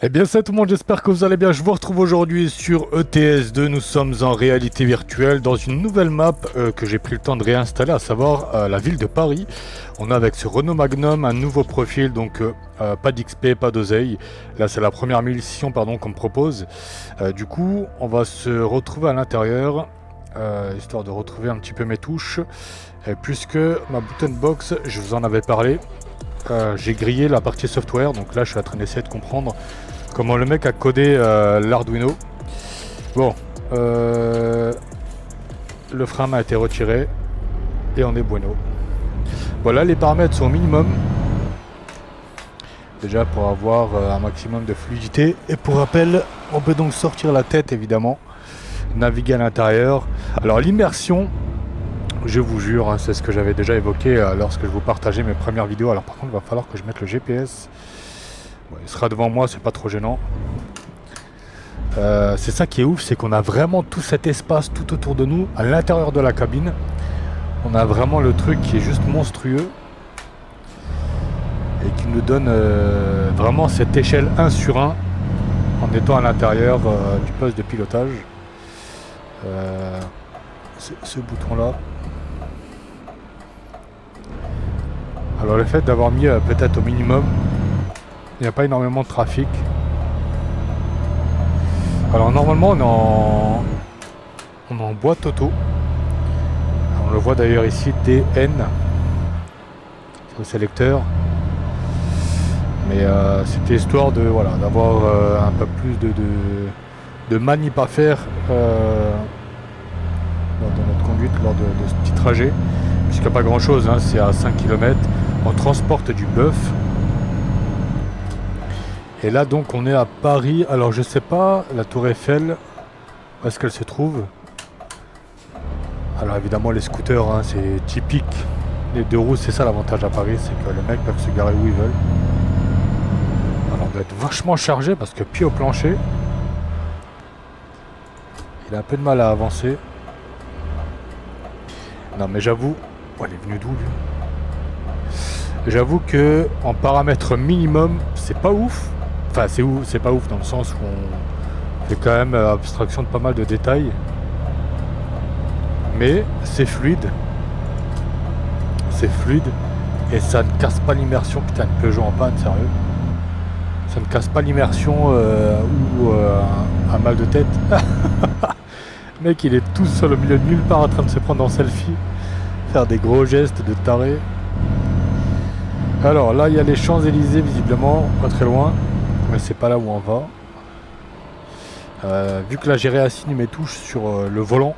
Eh bien salut tout le monde, j'espère que vous allez bien. Je vous retrouve aujourd'hui sur ETS2. Nous sommes en réalité virtuelle dans une nouvelle map que j'ai pris le temps de réinstaller, à savoir la ville de Paris. On a avec ce Renault Magnum un nouveau profil, donc pas d'XP, pas d'oseille. Là c'est la première mission qu'on me propose. Du coup on va se retrouver à l'intérieur, histoire de retrouver un petit peu mes touches. Puisque ma button box, je vous en avais parlé, j'ai grillé la partie software, donc là je suis en train d'essayer de comprendre comment le mec a codé l'Arduino. Bon, le frein a été retiré et on est bueno. Voilà, les paramètres sont au minimum, déjà pour avoir un maximum de fluidité. Et pour rappel, on peut donc sortir la tête évidemment, naviguer à l'intérieur. Alors l'immersion, je vous jure, c'est ce que j'avais déjà évoqué lorsque je vous partageais mes premières vidéos. Alors par contre, il va falloir que je mette le GPS. Bon, il sera devant moi, c'est pas trop gênant. C'est ça qui est ouf, c'est qu'on a vraiment tout cet espace tout autour de nous, à l'intérieur de la cabine. On a vraiment le truc qui est juste monstrueux et qui nous donne vraiment cette échelle 1 sur 1 en étant à l'intérieur du poste de pilotage. Ce bouton-là. Alors le fait d'avoir mis peut-être au minimum, il n'y a pas énormément de trafic. Alors normalement on est en boîte auto. On le voit d'ailleurs ici, DN sur le sélecteur. Mais c'était histoire de voilà, d'avoir un peu plus de manip à faire dans notre conduite lors de ce petit trajet. Puisqu'il n'y a pas grand chose, hein, c'est à 5 km. On transporte du bœuf. Et là donc on est à Paris. Alors je sais pas, la tour Eiffel, où est-ce qu'elle se trouve? Alors évidemment les scooters, hein, c'est typique. Les deux roues, c'est ça l'avantage à Paris, c'est que les mecs peuvent se garer où ils veulent. Alors on doit être vachement chargé parce que pied au plancher. Il a un peu de mal à avancer. Non mais j'avoue, oh, il est venu d'où lui? J'avoue que en paramètre minimum, c'est pas ouf. Enfin c'est pas ouf dans le sens où on fait quand même abstraction de pas mal de détails. Mais c'est fluide. C'est fluide. Et ça ne casse pas l'immersion. Putain, une Peugeot en panne, sérieux. Ça ne casse pas l'immersion ou un mal de tête. Le mec, il est tout seul au milieu de nulle part en train de se prendre en selfie. Faire des gros gestes de taré. Alors là, il y a les Champs-Élysées, visiblement, pas très loin. Mais c'est pas là où on va. Vu que là, j'ai réassigné mes touches sur le volant.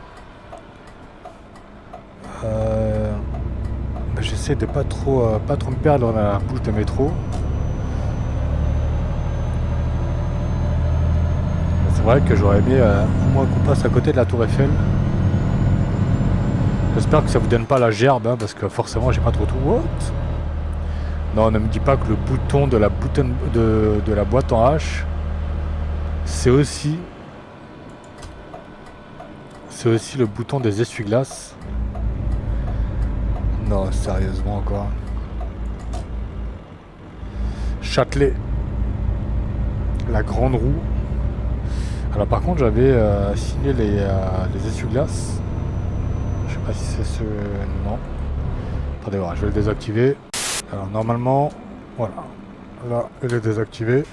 J'essaie de pas trop me perdre dans la bouche de métro. C'est vrai que j'aurais aimé au moins qu'on passe à côté de la tour Eiffel. J'espère que ça vous donne pas la gerbe, hein, parce que forcément j'ai pas trop tout. What? Non, ne me dis pas que le bouton de la boîte en H, c'est aussi le bouton des essuie-glaces. Non, sérieusement quoi. Châtelet, la grande roue. Alors par contre j'avais signé les essuie-glaces. Je sais pas si c'est ce... Non. Attendez voir, je vais le désactiver. Alors normalement, voilà. Là, il est désactivé.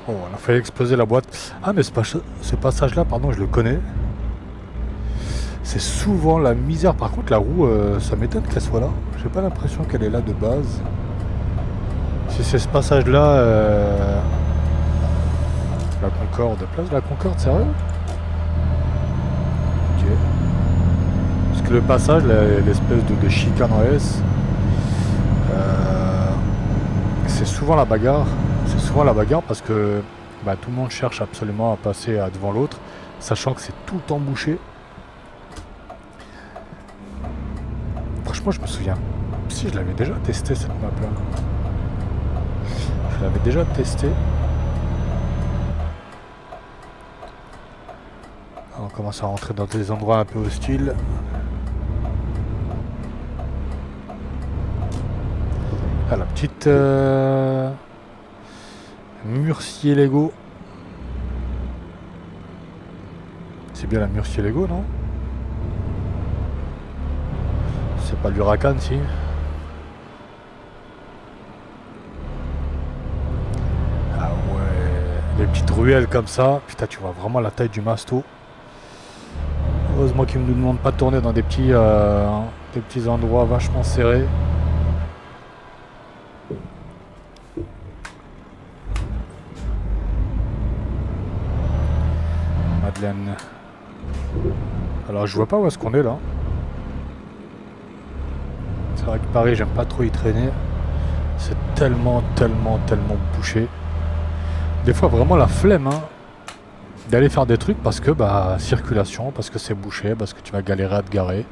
Oh, on a failli exploser la boîte. Ah mais ce passage-là, pardon, je le connais. C'est souvent la misère. Par contre la roue, ça m'étonne qu'elle soit là. J'ai pas l'impression qu'elle est là de base. Si c'est ce passage-là... La Concorde, place de la Concorde, sérieux? Ok. Parce que le passage, l'espèce de chicane en S, c'est souvent la bagarre. C'est souvent la bagarre parce que tout le monde cherche absolument à passer devant l'autre, sachant que c'est tout le temps bouché. Franchement, je me souviens. Si, je l'avais déjà testé cette map-là. Je l'avais déjà testé. On commence à rentrer dans des endroits un peu hostiles. Ah, la petite Murciélago. C'est bien la Murciélago, non? C'est pas l'Huracan, si. Ah ouais. Les petites ruelles comme ça. Putain, tu vois vraiment la taille du masto. Heureusement qu'ils ne nous demandent pas de tourner dans des petits endroits vachement serrés. Madeleine. Alors je vois pas où est-ce qu'on est là. C'est vrai que Paris, j'aime pas trop y traîner. C'est tellement bouché. Des fois vraiment la flemme hein, d'aller faire des trucs parce que bah circulation, parce que c'est bouché, parce que tu vas galérer à te garer.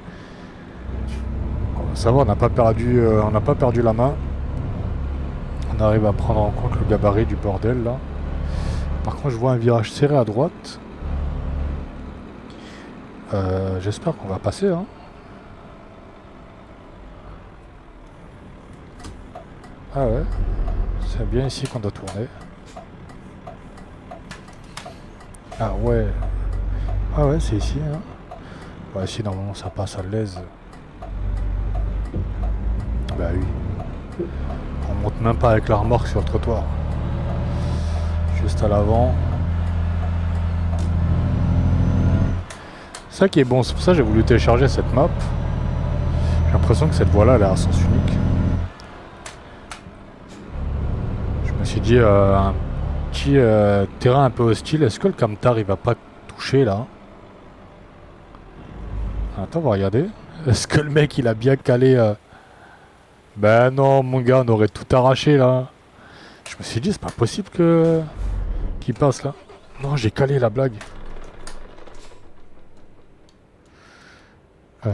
Ça va, on n'a pas perdu la main. On arrive à prendre en compte le gabarit du bordel là. Par contre je vois un virage serré à droite. J'espère qu'on va passer hein. Ah ouais, c'est bien ici qu'on doit tourner. Ah ouais. Ah ouais, c'est ici hein. Ouais, ici normalement ça passe à l'aise. Bah oui. On monte même pas avec la remorque sur le trottoir. Juste à l'avant. Ça qui est bon, c'est pour ça que j'ai voulu télécharger cette map. J'ai l'impression que cette voie là elle est à sens unique. Je me suis dit un petit terrain un peu hostile, est-ce que le camtar il va pas toucher là? Attends, on va regarder. Est-ce que le mec il a bien calé Ben non mon gars, on aurait tout arraché là. Je me suis dit c'est pas possible que qu'il passe là. Non, j'ai calé la blague.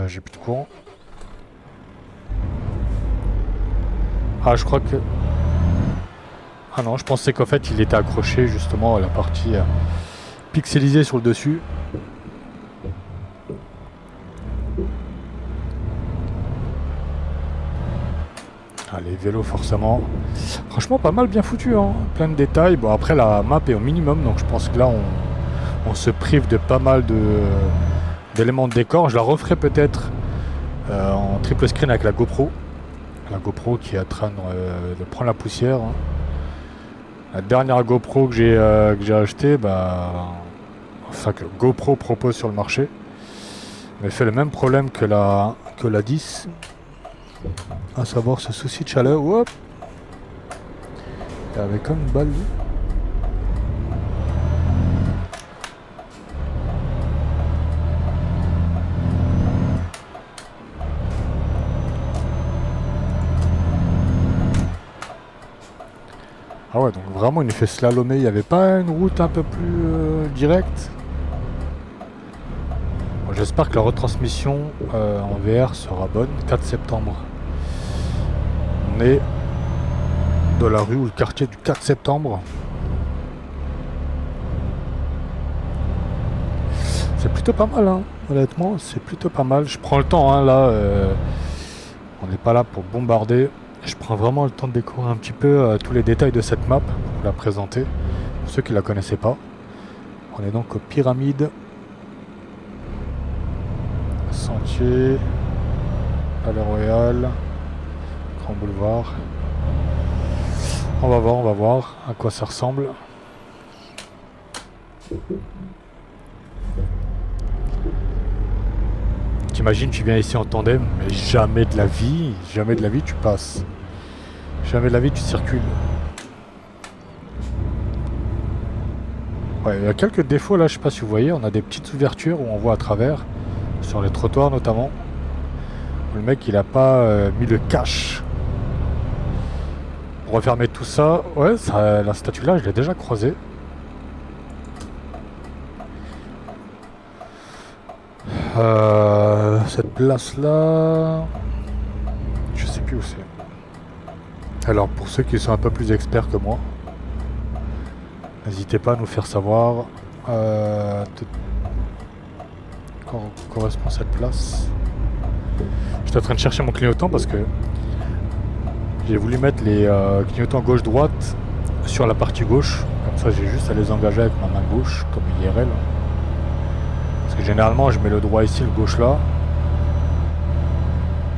J'ai plus de courant. Ah je crois que... Ah non, je pensais qu'en fait il était accroché justement à la partie pixelisée sur le dessus. Ah, les vélos forcément. Franchement pas mal bien foutu hein. Plein de détails. Bon après la map est au minimum donc je pense que là on se prive de pas mal d'éléments de décor. Je la referai peut-être en triple screen avec la GoPro. La GoPro qui est en train de prendre la poussière. Hein. La dernière GoPro que j'ai achetée, enfin que GoPro propose sur le marché, mais fait le même problème que la 10, à savoir ce souci de chaleur. Hop, et avec comme une balle. Ah ouais, donc vraiment il nous fait slalomer, il n'y avait pas une route un peu plus directe. Bon, j'espère que la retransmission en VR sera bonne. 4 septembre. On est dans la rue ou le quartier du 4 septembre. C'est plutôt pas mal, hein. Honnêtement, c'est plutôt pas mal. Je prends le temps, hein, là. On n'est pas là pour bombarder. Je prends vraiment le temps de découvrir un petit peu tous les détails de cette map pour vous la présenter. Pour ceux qui ne la connaissaient pas. On est donc aux Pyramides. Sentier. Palais Royal. Grand Boulevard. On va voir à quoi ça ressemble. T'imagines, tu viens ici en tandem, mais jamais de la vie tu passes. Jamais de la vie tu circules. Ouais, il y a quelques défauts là, je sais pas si vous voyez, on a des petites ouvertures où on voit à travers, sur les trottoirs notamment. Le mec il a pas mis le cache. Pour refermer tout ça, ouais, ça, la statue là je l'ai déjà croisée. Cette place là, je sais plus où c'est. Alors pour ceux qui sont un peu plus experts que moi, n'hésitez pas à nous faire savoir correspond cette place. J'étais en train de chercher mon clignotant parce que j'ai voulu mettre les clignotants gauche-droite sur la partie gauche. Comme ça j'ai juste à les engager avec ma main gauche, comme IRL. Parce que généralement je mets le droit ici, le gauche là.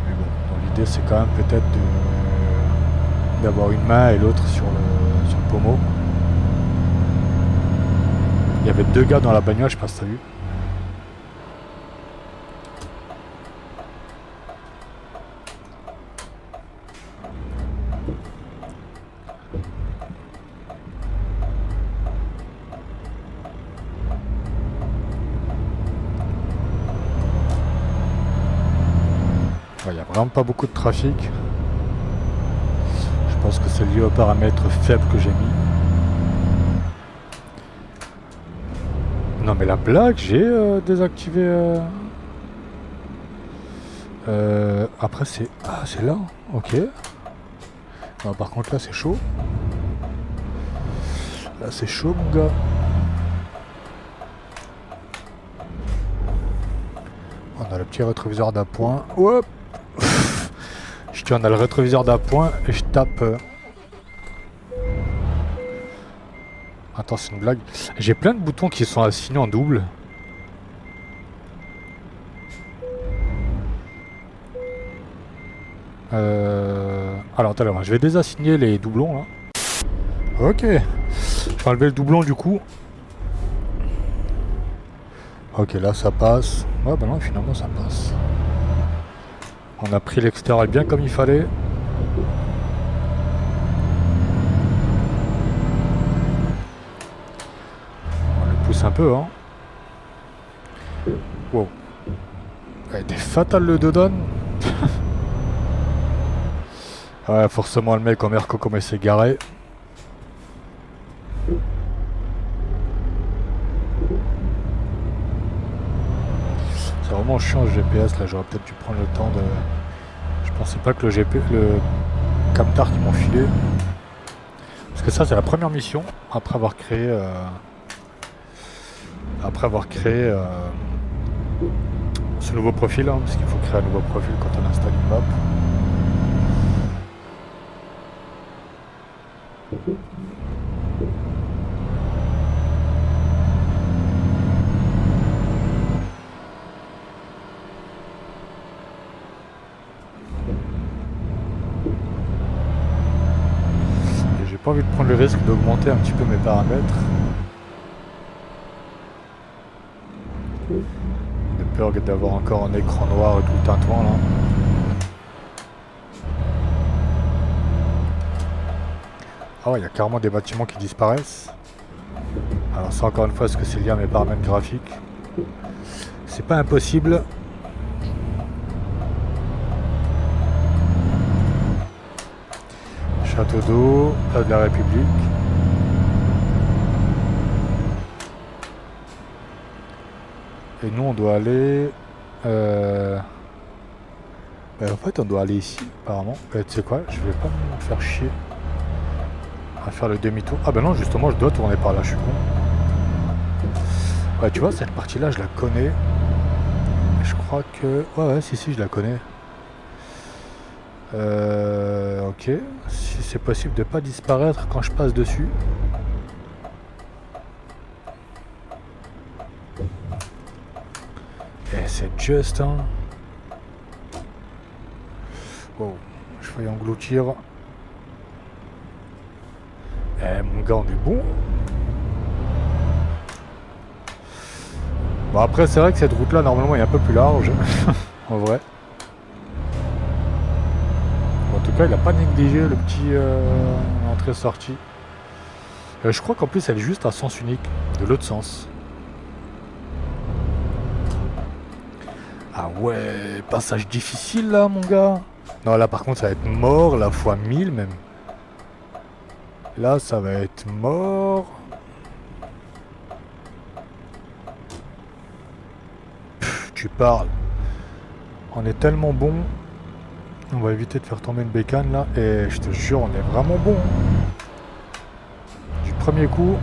Mais bon, l'idée c'est quand même peut-être d'avoir une main et l'autre sur le pommeau. Il y avait deux gars dans la bagnole, je sais pas si t'as vu. Il n'y a vraiment pas beaucoup de trafic. Je pense que c'est lié aux paramètres faibles que j'ai mis. Non mais la blague, j'ai désactivé... après c'est... Ah c'est là, ok. Non, par contre là c'est chaud. Là c'est chaud mon gars. On a le petit rétroviseur d'appoint. Hop. Je dis on a le rétroviseur d'appoint et je tape... Attends, c'est une blague. J'ai plein de boutons qui sont assignés en double. Alors, attends, je vais désassigner les doublons là. Ok. Je vais enlever le doublon du coup. Ok, là ça passe. Ouais, bah non, finalement ça passe. On a pris l'extérieur bien comme il fallait. Un peu hein. Wow. Elle était fatale le Dodon. Ouais, forcément le mec en Merco comme il s'est garé. C'est vraiment chiant le GPS là, j'aurais peut-être dû prendre le temps de... Je pensais pas que le Camtar qui m'ont filé. Parce que ça c'est la première mission après avoir créé... ce nouveau profil, hein, parce qu'il faut créer un nouveau profil quand on installe une map. Et j'ai pas envie de prendre le risque d'augmenter un petit peu mes paramètres. De peur d'avoir encore un écran noir et tout le tintouin là. Ah ouais, il y a carrément des bâtiments qui disparaissent. Alors ça encore une fois, est-ce que c'est lié à mes paramètres graphiques? C'est pas impossible. Château d'eau, place de la République. Et nous on doit aller... en fait on doit aller ici apparemment. Tu sais quoi, je vais pas me faire chier à faire le demi-tour. Ah ben non, justement je dois tourner par là, je suis con. Ouais, tu vois, cette partie là je la connais. Je crois que... Ouais, si je la connais. Ok. Si c'est possible de pas disparaître quand je passe dessus. Et c'est juste hein. Wow, je vais engloutir. Eh mon gars, on est bon. Bon après c'est vrai que cette route là normalement est un peu plus large. En vrai. En tout cas il a pas négligé le petit entrée-sortie. Je crois qu'en plus elle est juste à sens unique. De l'autre sens. Ah ouais, passage difficile là mon gars. Non là par contre ça va être mort la fois 1000 même. Là ça va être mort. Pff, tu parles. On est tellement bon. On va éviter de faire tomber une bécane là. Et je te jure on est vraiment bon. Du premier coup.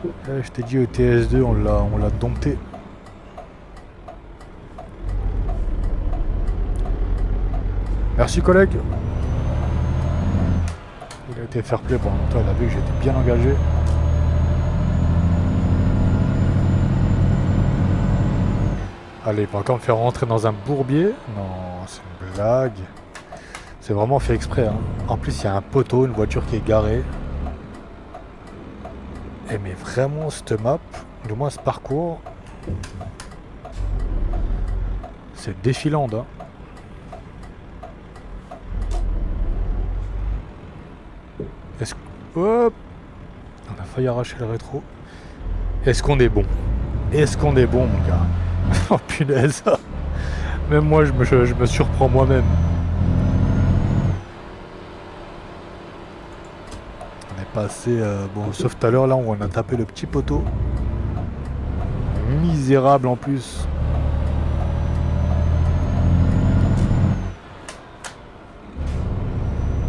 Là, je t'ai dit ETS2 on l'a dompté. Merci collègue. Il a été fair play pendant longtemps, il a vu que j'étais bien engagé. Allez, il va encore me faire rentrer dans un bourbier. Non, c'est une blague. C'est vraiment fait exprès. Hein. En plus, il y a un poteau, une voiture qui est garée. Et mais vraiment, cette map, du moins ce parcours, c'est défilant. Hein. Est-ce que... Hop, on a failli arracher le rétro. Est-ce qu'on est bon? Est-ce qu'on est bon, mon gars? Oh punaise. Même moi, je me surprends moi-même. On est passé... bon, sauf tout à l'heure, là, où on a tapé le petit poteau. Misérable, en plus.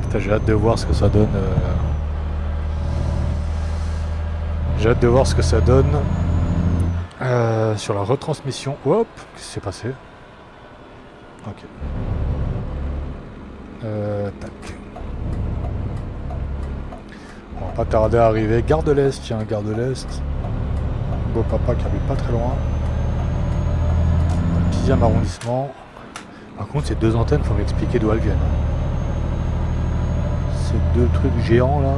Putain, j'ai hâte de voir ce que ça donne. J'ai hâte de voir ce que ça donne sur la retransmission. Hop, qu'est-ce qui s'est passé? Ok. Tac. On va pas tarder à arriver. Gare de l'Est, tiens, Gare de l'Est. Beau papa qui habite pas très loin. 10e arrondissement. Par contre, ces deux antennes, faut m'expliquer d'où elles viennent. Ces deux trucs géants là,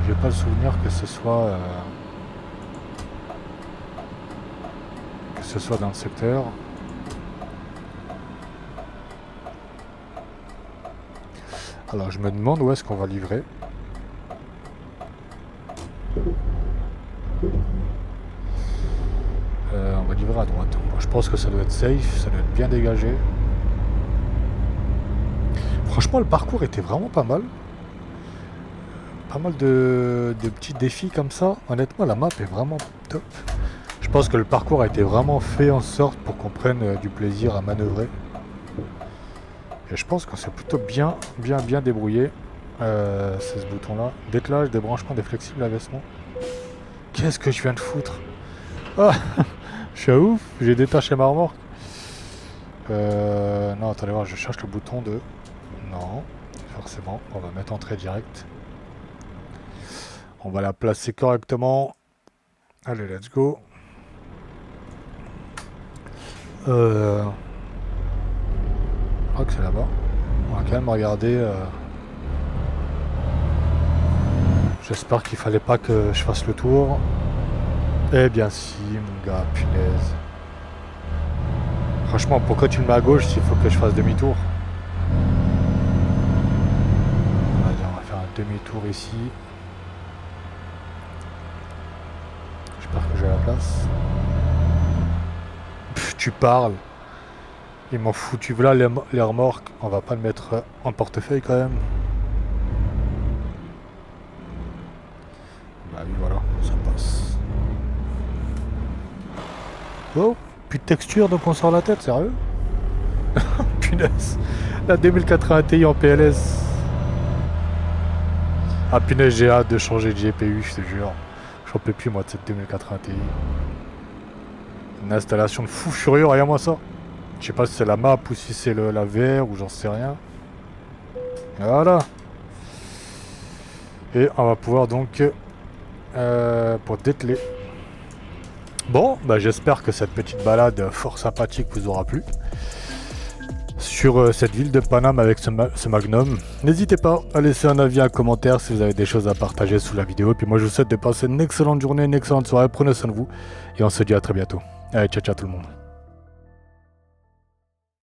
j'ai pas le souvenir que ce soit dans le secteur. Alors je me demande où est-ce qu'on va livrer. On va livrer à droite. Bon, je pense que ça doit être safe, ça doit être bien dégagé. Franchement, le parcours était vraiment pas mal. Pas mal de petits défis comme ça. Honnêtement, la map est vraiment top. Je pense que le parcours a été vraiment fait en sorte pour qu'on prenne du plaisir à manœuvrer. Et je pense qu'on s'est plutôt bien débrouillé. C'est ce bouton là. Décalage, débranchement des flexibles d'abaissement. Qu'est-ce que je viens de foutre? Ah, je suis à ouf, j'ai détaché ma remorque. Non, attendez voir, je cherche le bouton de... Non, forcément, on va mettre entrée directe. On va la placer correctement. Allez, let's go. Je crois que c'est là-bas. On va quand même regarder. J'espère qu'il fallait pas que je fasse le tour. Eh bien si, mon gars, punaise. Franchement, pourquoi tu le mets à gauche s'il faut que je fasse demi-tour? Vas-y, on va faire un demi-tour ici. J'espère que j'ai la place. Pff, tu parles. Ils m'ont foutu là les remorques. On va pas le mettre en portefeuille quand même. Bah oui, voilà, ça passe. Oh, plus de texture donc on sort la tête, sérieux? Punaise. La 2080 Ti en PLS. Ah punaise, j'ai hâte de changer de GPU, je te jure. J'en peux plus moi de cette 2080 Ti. Une installation de fou furieux, regarde-moi ça. Je sais pas si c'est la map ou si c'est la VR ou j'en sais rien. Voilà. Et on va pouvoir donc pour dételer. Bon, bah j'espère que cette petite balade fort sympathique vous aura plu. Sur cette ville de Paname avec ce Magnum. N'hésitez pas à laisser un avis, un commentaire si vous avez des choses à partager sous la vidéo. Et puis moi je vous souhaite de passer une excellente journée, une excellente soirée. Prenez soin de vous. Et on se dit à très bientôt. Allez, ciao ciao tout le monde.